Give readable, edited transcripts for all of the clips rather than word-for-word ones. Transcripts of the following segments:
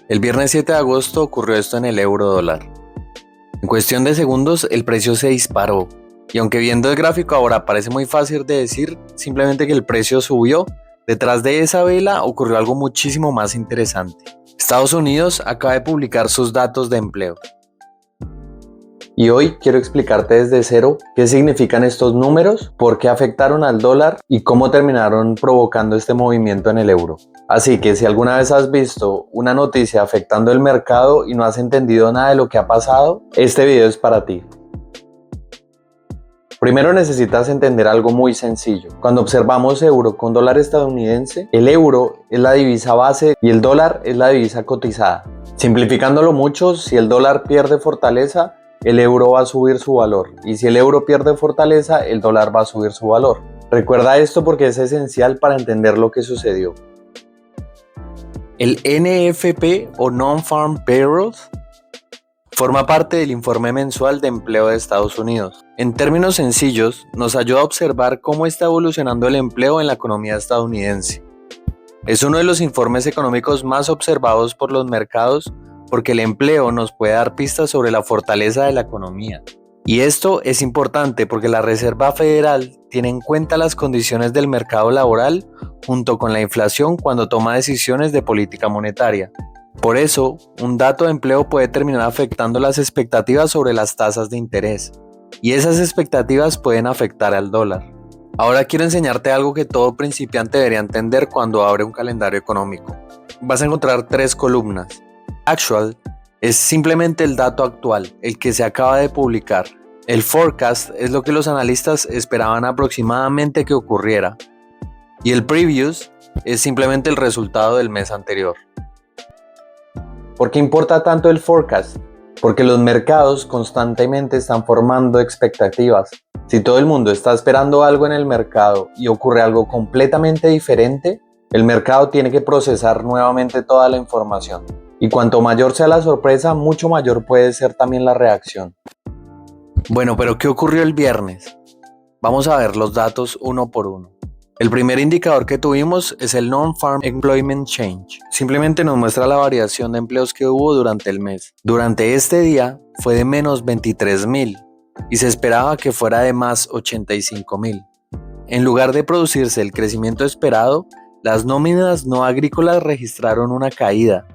El viernes 7 de agosto ocurrió esto en el euro dólar. En cuestión de segundos el precio se disparó y aunque viendo el gráfico ahora parece muy fácil de decir simplemente que el precio subió, detrás de esa vela ocurrió algo muchísimo más interesante. Estados Unidos acaba de publicar sus datos de empleo. Y hoy quiero explicarte desde cero qué significan estos números, por qué afectaron al dólar y cómo terminaron provocando este movimiento en el euro. Así que si alguna vez has visto una noticia afectando el mercado y no has entendido nada de lo que ha pasado, este video es para ti. Primero necesitas entender algo muy sencillo. Cuando observamos euro con dólar estadounidense, el euro es la divisa base y el dólar es la divisa cotizada. Simplificándolo mucho, si el dólar pierde fortaleza, el euro va a subir su valor, y si el euro pierde fortaleza, el dólar va a subir su valor. Recuerda esto porque es esencial para entender lo que sucedió. El NFP o Non-Farm Payrolls forma parte del informe mensual de empleo de Estados Unidos. En términos sencillos, nos ayuda a observar cómo está evolucionando el empleo en la economía estadounidense. Es uno de los informes económicos más observados por los mercados porque el empleo nos puede dar pistas sobre la fortaleza de la economía. Y esto es importante porque la Reserva Federal tiene en cuenta las condiciones del mercado laboral junto con la inflación cuando toma decisiones de política monetaria. Por eso, un dato de empleo puede terminar afectando las expectativas sobre las tasas de interés, y esas expectativas pueden afectar al dólar. Ahora quiero enseñarte algo que todo principiante debería entender cuando abre un calendario económico. Vas a encontrar tres columnas. Actual es simplemente el dato actual, el que se acaba de publicar. El forecast es lo que los analistas esperaban aproximadamente que ocurriera. Y el previous es simplemente el resultado del mes anterior. ¿Por qué importa tanto el forecast? Porque los mercados constantemente están formando expectativas. Si todo el mundo está esperando algo en el mercado y ocurre algo completamente diferente, el mercado tiene que procesar nuevamente toda la información. Y cuanto mayor sea la sorpresa, mucho mayor puede ser también la reacción. Bueno, pero ¿qué ocurrió el viernes? Vamos a ver los datos uno por uno. El primer indicador que tuvimos es el Non-Farm Employment Change. Simplemente nos muestra la variación de empleos que hubo durante el mes. Durante este día fue de menos 23,000 y se esperaba que fuera de más 85,000. En lugar de producirse el crecimiento esperado, las nóminas no agrícolas registraron una caída.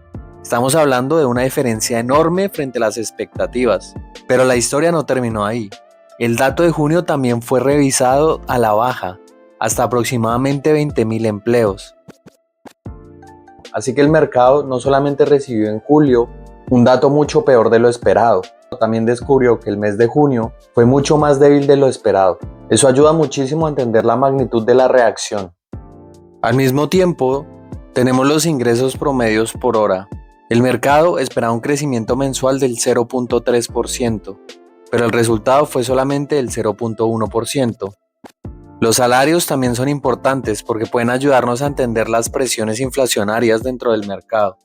Estamos hablando de una diferencia enorme frente a las expectativas. Pero la historia no terminó ahí. El dato de junio también fue revisado a la baja, hasta aproximadamente 20,000 empleos. Así que el mercado no solamente recibió en julio un dato mucho peor de lo esperado, también descubrió que el mes de junio fue mucho más débil de lo esperado. Eso ayuda muchísimo a entender la magnitud de la reacción. Al mismo tiempo, tenemos los ingresos promedios por hora. El mercado esperaba un crecimiento mensual del 0.3%, pero el resultado fue solamente el 0.1%. Los salarios también son importantes porque pueden ayudarnos a entender las presiones inflacionarias dentro del mercado.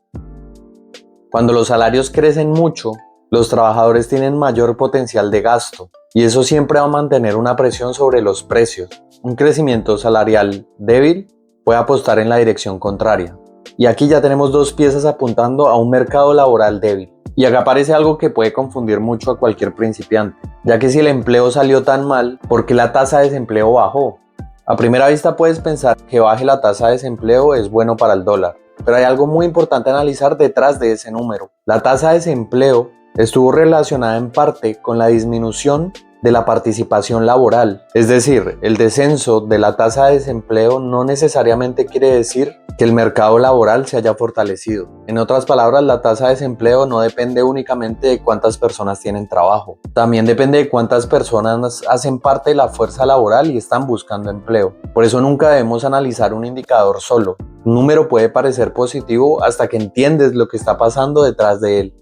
Cuando los salarios crecen mucho, los trabajadores tienen mayor potencial de gasto y eso siempre va a mantener una presión sobre los precios. Un crecimiento salarial débil puede apostar en la dirección contraria. Y aquí ya tenemos dos piezas apuntando a un mercado laboral débil. Y acá aparece algo que puede confundir mucho a cualquier principiante, ya que si el empleo salió tan mal, ¿por qué la tasa de desempleo bajó? A primera vista puedes pensar que baje la tasa de desempleo es bueno para el dólar, pero hay algo muy importante a analizar detrás de ese número. La tasa de desempleo estuvo relacionada en parte con la disminución de la participación laboral, es decir, el descenso de la tasa de desempleo no necesariamente quiere decir que el mercado laboral se haya fortalecido. En otras palabras, la tasa de desempleo no depende únicamente de cuántas personas tienen trabajo, también depende de cuántas personas hacen parte de la fuerza laboral y están buscando empleo. Por eso nunca debemos analizar un indicador solo. Un número puede parecer positivo hasta que entiendes lo que está pasando detrás de él.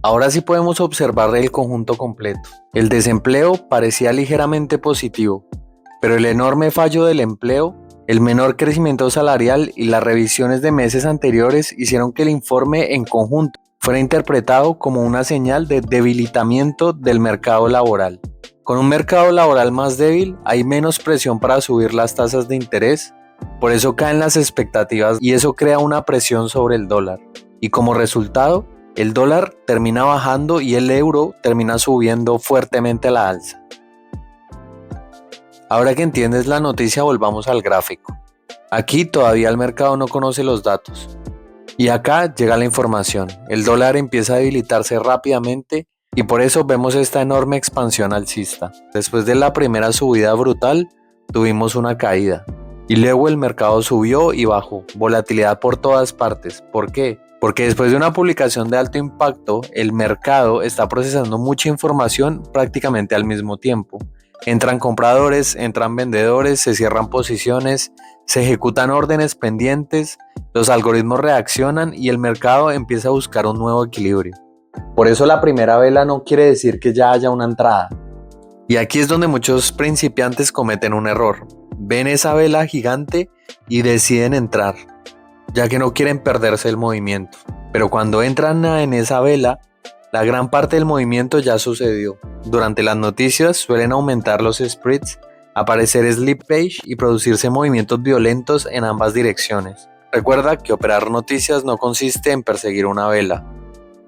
Ahora sí podemos observar el conjunto completo. El desempleo parecía ligeramente positivo, pero el enorme fallo del empleo, el menor crecimiento salarial y las revisiones de meses anteriores hicieron que el informe en conjunto fuera interpretado como una señal de debilitamiento del mercado laboral. Con un mercado laboral más débil hay menos presión para subir las tasas de interés, por eso caen las expectativas y eso crea una presión sobre el dólar. y como resultado, el dólar termina bajando y el euro termina subiendo fuertemente a la alza. Ahora que entiendes la noticia, volvamos al gráfico. Aquí todavía el mercado no conoce los datos. Y acá llega la información. El dólar empieza a debilitarse rápidamente y por eso vemos esta enorme expansión alcista. Después de la primera subida brutal, tuvimos una caída. Y luego el mercado subió y bajó. Volatilidad por todas partes. ¿Por qué? Porque después de una publicación de alto impacto, el mercado está procesando mucha información prácticamente al mismo tiempo. Entran compradores, entran vendedores, se cierran posiciones, se ejecutan órdenes pendientes, los algoritmos reaccionan y el mercado empieza a buscar un nuevo equilibrio. Por eso la primera vela no quiere decir que ya haya una entrada. Y aquí es donde muchos principiantes cometen un error. Ven esa vela gigante y deciden entrar, ya que no quieren perderse el movimiento. Pero cuando entran en esa vela, la gran parte del movimiento ya sucedió. Durante las noticias suelen aumentar los spreads, aparecer slip page y producirse movimientos violentos en ambas direcciones. Recuerda que operar noticias no consiste en perseguir una vela.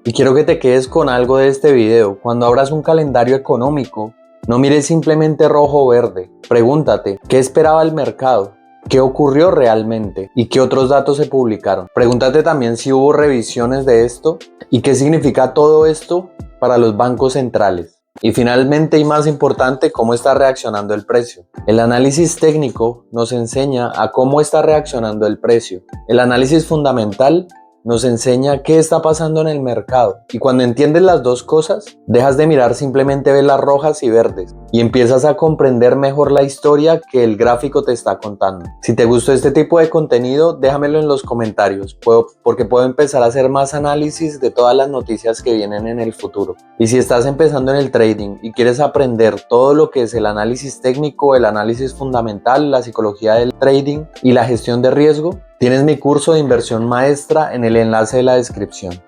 Y quiero que te quedes con algo de este video. Cuando abras un calendario económico, no mires simplemente rojo o verde. Pregúntate, ¿qué esperaba el mercado? ¿Qué ocurrió realmente? ¿Y qué otros datos se publicaron? Pregúntate también si hubo revisiones de esto y qué significa todo esto para los bancos centrales. Y finalmente y más importante, ¿cómo está reaccionando el precio? El análisis técnico nos enseña a cómo está reaccionando el precio. El análisis fundamental nos enseña qué está pasando en el mercado. Y cuando entiendes las dos cosas, dejas de mirar simplemente velas rojas y verdes y empiezas a comprender mejor la historia que el gráfico te está contando. Si te gustó este tipo de contenido, déjamelo en los comentarios, porque puedo empezar a hacer más análisis de todas las noticias que vienen en el futuro. Y si estás empezando en el trading y quieres aprender todo lo que es el análisis técnico, el análisis fundamental, la psicología del trading y la gestión de riesgo, tienes mi curso de inversión maestra en el enlace de la descripción.